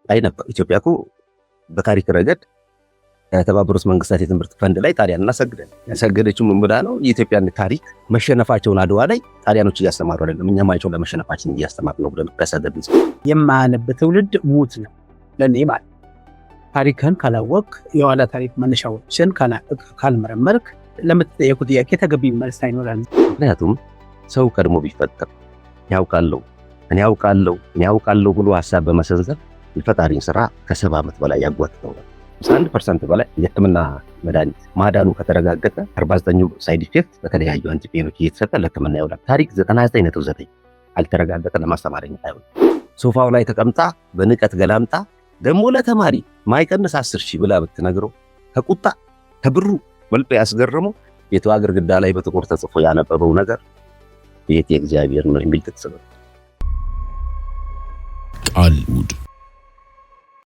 ላይ ነበር። ኢትዮጵያ እኮ በታሪክ ረገድ የተባበሩት መንግስታት የትምህርት ፈንድ ላይ ጣሊያን እናሰግደን ያሰገደችው ምን ብላ ነው? የኢትዮጵያን ታሪክ መሸነፋቸውን አድዋ ላይ ጣሊያኖች እያስተማሩ አይደለም እኛም አይቸው ለመሸነፋችን እያስተማሩ ነው ብለን ያሳደብን። የማያነብ ትውልድ ሙት ነው ለኔ ማለት። ታሪክን ካላወቅ የኋላ ታሪክ መነሻዎችን ካልመረመርክ ለምትጠየቁ ጥያቄ ተገቢ መልስ አይኖርም። ምክንያቱም ሰው ቀድሞ ቢፈጠር እኔ ያውቃለሁ ብሎ ሀሳብ በመሰንዘር የፈጣሪን ስራ ከ70 ዓመት በላይ ያጓትተው ነው። 1% በላይ የህክምና መድኃኒት ማዳኑ ከተረጋገጠ 49 ሳይድ ኢፌክት በተለያዩ አንቲቢዮቲክ እየተሰጠ ለህክምና ይውላል። ታሪክ 99.9 አልተረጋገጠ ለማስተማረኝ አይሆን። ሶፋው ላይ ተቀምጣ በንቀት ገላምጣ ደግሞ ለተማሪ ማይቀንስ 10,000 ብላ ብትነግረው ከቁጣ ከብሩ መልጦ ያስገረመው ቤቷ ግድግዳ ላይ በጥቁር ተጽፎ ያነበበው ነገር ቤት የእግዚአብሔር ነው የሚል ጥቅስ ነው። ቃልሙድ